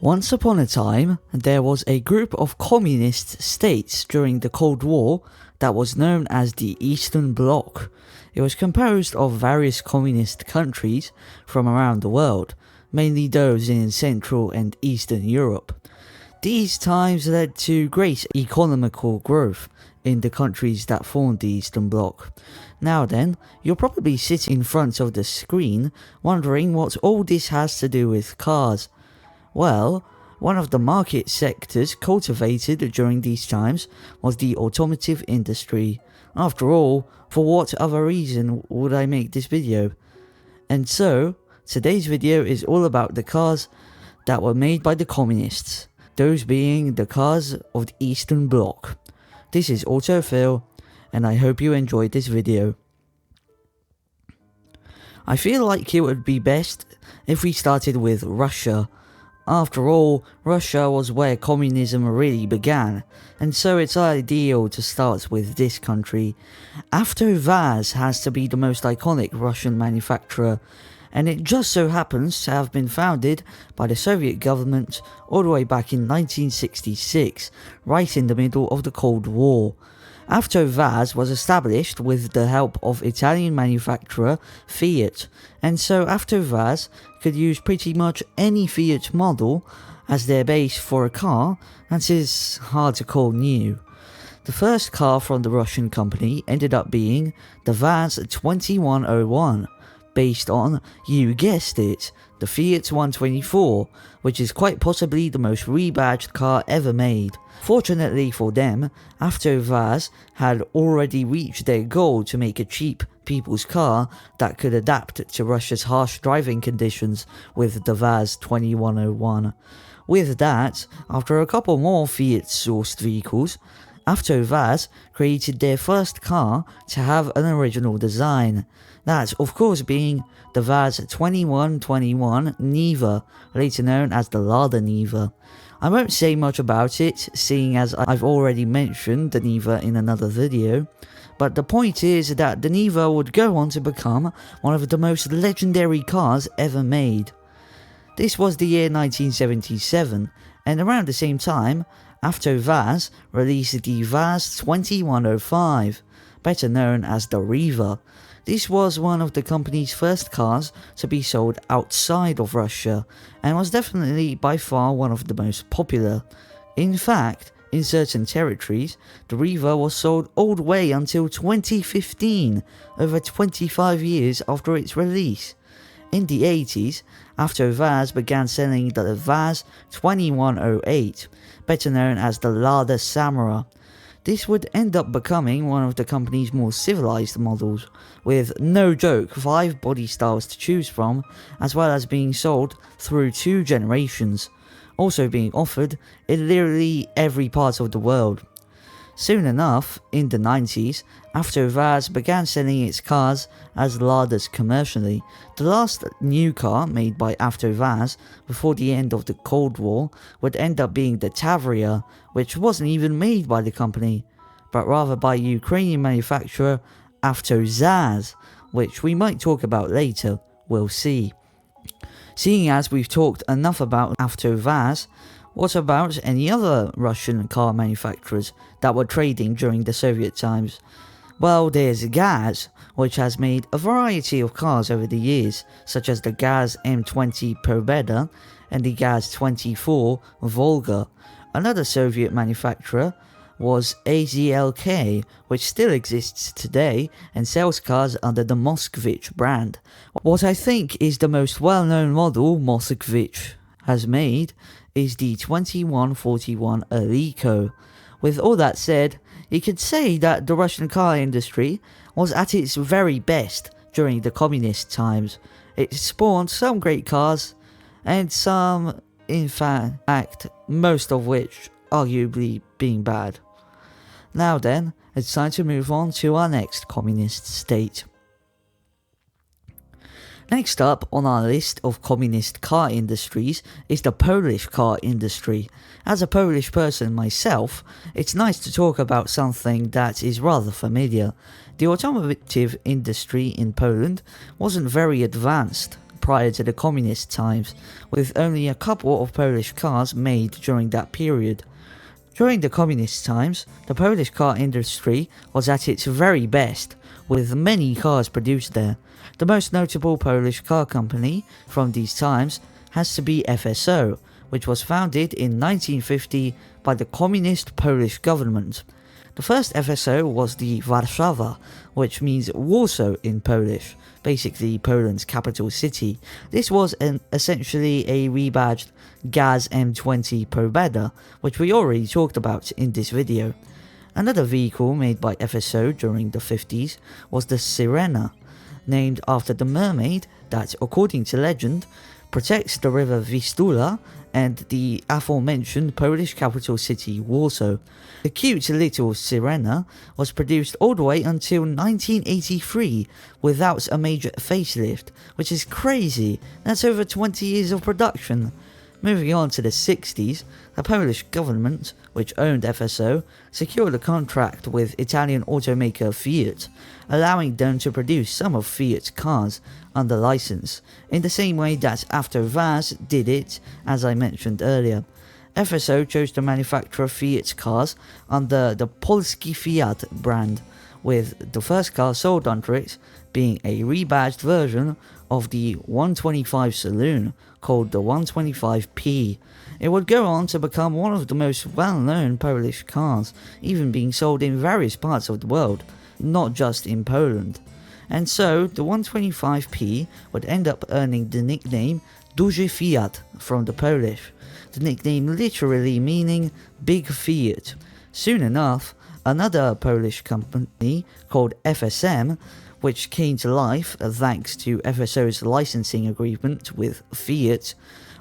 Once upon a time, there was a group of communist states during the Cold War that was known as the Eastern Bloc. It was composed of various communist countries from around the world, mainly those in Central and Eastern Europe. These times led to great economical growth in the countries that formed the Eastern Bloc. Now then, you're probably sitting in front of the screen wondering what all this has to do with cars. Well, one of the market sectors cultivated during these times was the automotive industry. After all, for what other reason would I make this video? And so, today's video is all about the cars that were made by the communists, those being the cars of the Eastern Bloc. This is Autophil, and I hope you enjoyed this video. I feel like it would be best if we started with Russia. After all, Russia was where communism really began, and so it's ideal to start with this country. AvtoVAZ has to be the most iconic Russian manufacturer, and it just so happens to have been founded by the Soviet government all the way back in 1966, right in the middle of the Cold War. AvtoVAZ was established with the help of Italian manufacturer Fiat, and so AvtoVAZ could use pretty much any Fiat model as their base for a car that is hard to call new. The first car from the Russian company ended up being the VAZ 2101, based on, you guessed it, the Fiat 124, which is quite possibly the most rebadged car ever made. Fortunately for them, AvtoVAZ had already reached their goal to make a cheap people's car that could adapt to Russia's harsh driving conditions with the VAZ 2101. With that, after a couple more Fiat-sourced vehicles, AvtoVAZ created their first car to have an original design. That, of course, being the VAZ 2121 Niva, later known as the Lada Niva. I won't say much about it, seeing as I've already mentioned the Niva in another video, but the point is that the Niva would go on to become one of the most legendary cars ever made. This was the year 1977, and around the same time, AvtoVAZ released the VAZ 2105, better known as the Riva. This was one of the company's first cars to be sold outside of Russia, and was definitely by far one of the most popular. In fact, in certain territories, the Riva was sold all the way until 2015, over 25 years after its release. In the 80s, AvtoVAZ began selling the VAZ 2108, better known as the Lada Samara. This would end up becoming one of the company's more civilized models, with, no joke, 5 body styles to choose from, as well as being sold through 2 generations, also being offered in literally every part of the world. Soon enough, in the 90s, AvtoVAZ began selling its cars as Ladas commercially. The last new car made by AvtoVAZ before the end of the Cold War would end up being the Tavria, which wasn't even made by the company, but rather by Ukrainian manufacturer AvtoZAZ, which we might talk about later, we'll see. Seeing as we've talked enough about AvtoVAZ, what about any other Russian car manufacturers that were trading during the Soviet times? Well, there's Gaz, which has made a variety of cars over the years, such as the Gaz M20 Pobeda and the Gaz 24 Volga. Another Soviet manufacturer was AZLK, which still exists today and sells cars under the Moskvich brand. What I think is the most well-known model Moskvich has made is the 2141 Aliko. With all that said, you could say that the Russian car industry was at its very best during the communist times. It spawned some great cars, and some, in fact, most of which arguably being bad. Now then, it's time to move on to our next communist state. Next up on our list of communist car industries is the Polish car industry. As a Polish person myself, it's nice to talk about something that is rather familiar. The automotive industry in Poland wasn't very advanced prior to the communist times, with only a couple of Polish cars made during that period. During the communist times, the Polish car industry was at its very best, with many cars produced there. The most notable Polish car company from these times has to be FSO, which was founded in 1950 by the communist Polish government. The first FSO was the Warszawa, which means Warsaw in Polish, basically Poland's capital city. This was essentially a rebadged Gaz M20 Pobeda, which we already talked about in this video. Another vehicle made by FSO during the 50s was the Syrena, named after the mermaid that, according to legend, protects the river Vistula and the aforementioned Polish capital city Warsaw. The cute little Syrena was produced all the way until 1983 without a major facelift, which is crazy. That's over 20 years of production. Moving on to the 60s, the Polish government, which owned FSO, secured a contract with Italian automaker Fiat, allowing them to produce some of Fiat's cars under license, in the same way that after Vaz did it, as I mentioned earlier. FSO chose to manufacture Fiat's cars under the Polski Fiat brand, with the first car sold under it being a rebadged version of the 125 saloon called the 125P. It would go on to become one of the most well-known Polish cars, even being sold in various parts of the world, not just in Poland. And so, the 125P would end up earning the nickname Duży Fiat from the Polish, the nickname literally meaning Big Fiat. Soon enough, another Polish company called FSM, which came to life thanks to FSO's licensing agreement with Fiat,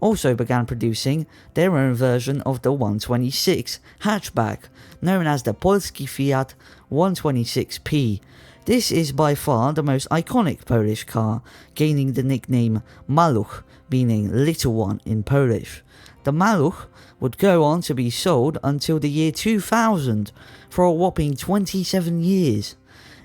also began producing their own version of the 126 hatchback, known as the Polski Fiat 126P. This is by far the most iconic Polish car, gaining the nickname Maluch, meaning little one in Polish. The Maluch would go on to be sold until the year 2000 for a whopping 27 years.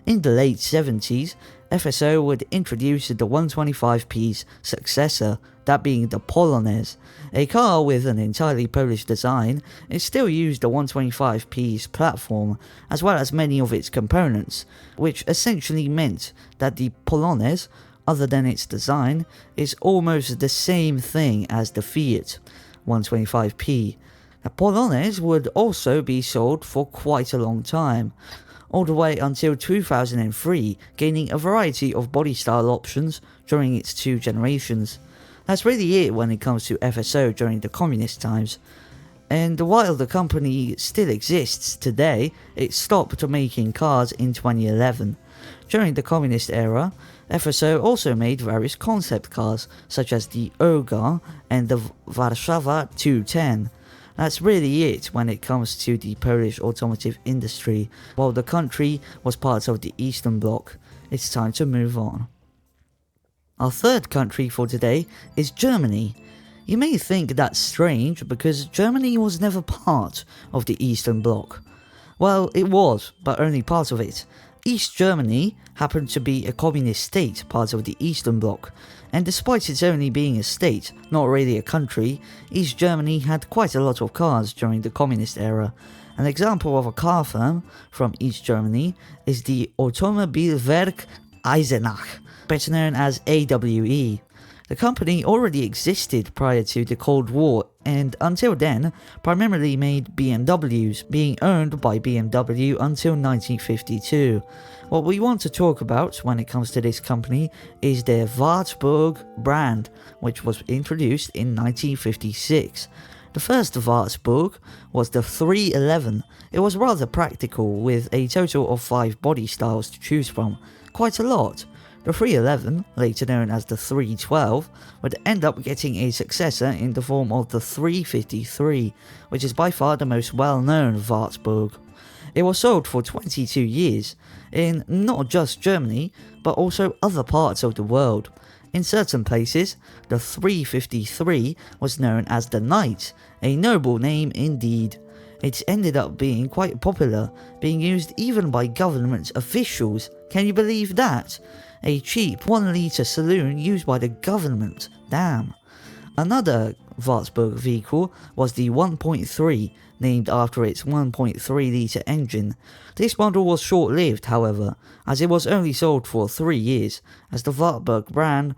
In the late 70s, FSO would introduce the 125P's successor, that being the Polonez. A car with an entirely Polish design, it still used the 125P's platform, as well as many of its components, which essentially meant that the Polonez, other than its design, is almost the same thing as the Fiat 125P. The Polonez would also be sold for quite a long time, all the way until 2003, gaining a variety of body style options during its two generations. That's really it when it comes to FSO during the communist times. And while the company still exists today, it stopped making cars in 2011. During the communist era, FSO also made various concept cars, such as the Ogar and the Warszawa 210. That's really it when it comes to the Polish automotive industry, while the country was part of the Eastern Bloc. It's time to move on. Our third country for today is Germany. You may think that's strange because Germany was never part of the Eastern Bloc. Well, it was, but only part of it. East Germany happened to be a communist state, part of the Eastern Bloc, and despite its only being a state, not really a country, East Germany had quite a lot of cars during the communist era. An example of a car firm from East Germany is the Automobilwerk Eisenach, better known as AWE. The company already existed prior to the Cold War and until then primarily made BMWs, being owned by BMW until 1952. What we want to talk about when it comes to this company is their Wartburg brand, which was introduced in 1956. The first Wartburg was the 311. It was rather practical, with a total of 5 body styles to choose from, quite a lot. The 311, later known as the 312, would end up getting a successor in the form of the 353, which is by far the most well-known Wartburg. It was sold for 22 years, in not just Germany, but also other parts of the world. In certain places, the 353 was known as the Knight, a noble name indeed. It ended up being quite popular, being used even by government officials. Can you believe that? a cheap 1-litre saloon used by the government. Damn. Another Wartburg vehicle was the 1.3, named after its 1.3-litre engine. This model was short-lived, however, as it was only sold for 3 years, as the Wartburg brand,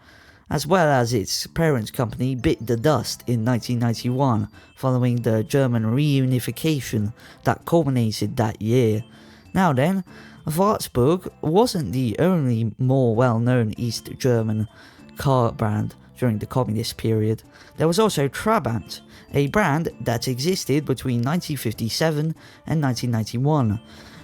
as well as its parent company, bit the dust in 1991, following the German reunification that culminated that year. Now then, Wartburg wasn't the only more well-known East German car brand during the communist period. There was also Trabant, a brand that existed between 1957 and 1991.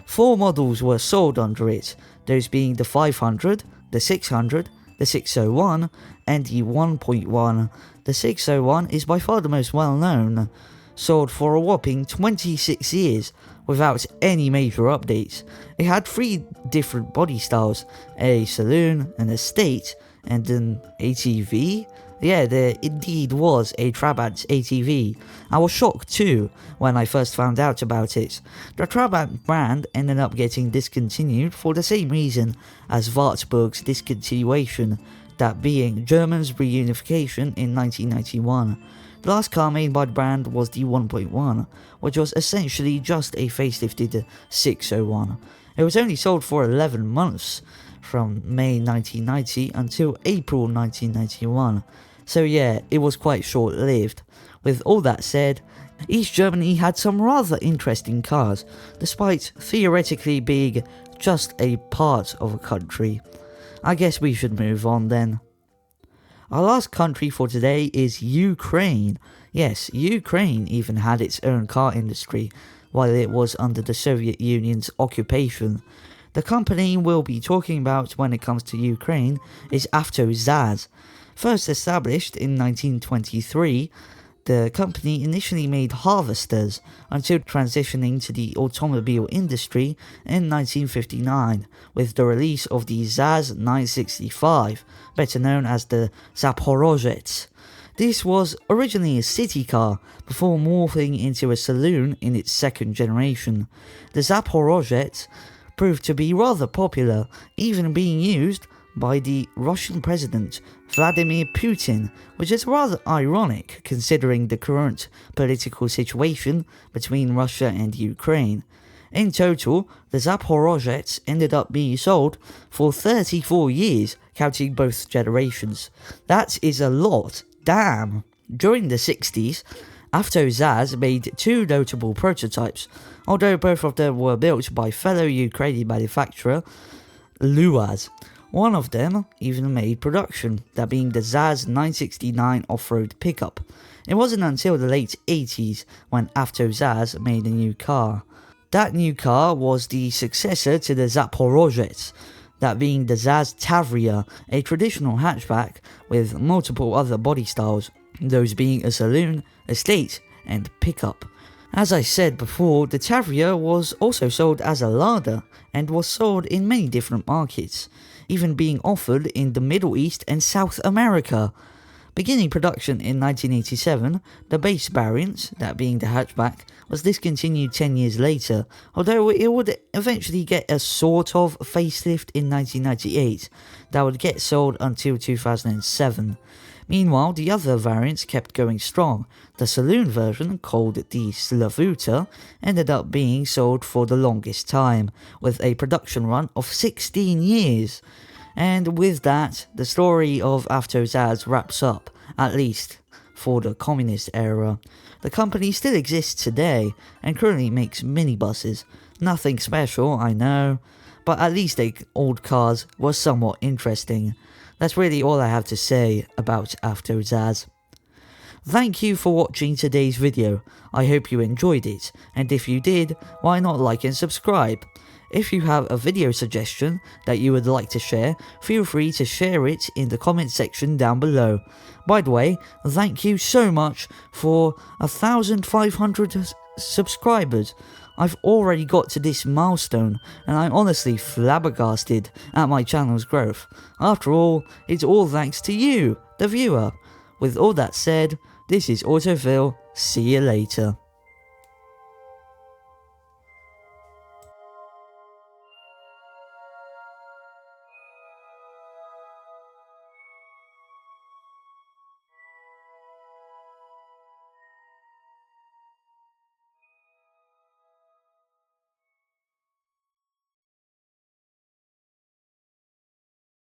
4 models were sold under it, those being the 500, the 600, the 601, and the 1.1. The 601 is by far the most well-known, sold for a whopping 26 years without any major updates. It had 3 different body styles, a saloon, an estate, and an ATV. Yeah, there indeed was a Trabant ATV. I was shocked too when I first found out about it. The Trabant brand ended up getting discontinued for the same reason as Wartburg's discontinuation, that being Germany's reunification in 1991. The last car made by the brand was the 1.1, which was essentially just a facelifted 601. It was only sold for 11 months, from May 1990 until April 1991. So yeah, it was quite short-lived. With all that said, East Germany had some rather interesting cars, despite theoretically being just a part of a country. I guess we should move on then. Our last country for today is Ukraine. Yes, Ukraine even had its own car industry while it was under the Soviet Union's occupation. The company we'll be talking about when it comes to Ukraine is AvtoZAZ. First established in 1923, the company initially made harvesters until transitioning to the automobile industry in 1959 with the release of the ZAZ 965, better known as the Zaporozhets. This was originally a city car before morphing into a saloon in its second generation. The Zaporozhets proved to be rather popular, even being used by the Russian President Vladimir Putin, which is rather ironic considering the current political situation between Russia and Ukraine. In total, the Zaporozhets ended up being sold for 34 years, counting both generations. That is a lot, damn! During the 60s, AvtoZAZ made 2 notable prototypes, although both of them were built by fellow Ukrainian manufacturer Luaz. One of them even made production, that being the ZAZ 969 off-road pickup. It wasn't until the late 80s when AvtoZAZ made a new car. That new car was the successor to the Zaporozhets, that being the ZAZ Tavria, a traditional hatchback with multiple other body styles, those being a saloon, estate, and pickup. As I said before, the Tavria was also sold as a Lada and was sold in many different markets, even being offered in the Middle East and South America. Beginning production in 1987, the base variant, that being the hatchback, was discontinued 10 years later, although it would eventually get a sort of facelift in 1998 that would get sold until 2007. Meanwhile, the other variants kept going strong. The saloon version, called the Slavuta, ended up being sold for the longest time, with a production run of 16 years. And with that, the story of AvtoZAZ wraps up, at least for the communist era. The company still exists today, and currently makes minibuses. Nothing special, I know, but at least the old cars were somewhat interesting. That's really all I have to say about AvtoZAZ. Thank you for watching today's video. I hope you enjoyed it, and if you did, why not like and subscribe? If you have a video suggestion that you would like to share, feel free to share it in the comment section down below. By the way, thank you so much for 1,500 subscribers. I've already got to this milestone, and I'm honestly flabbergasted at my channel's growth. After all, it's all thanks to you, the viewer. With all that said, this is Autofill. See you later.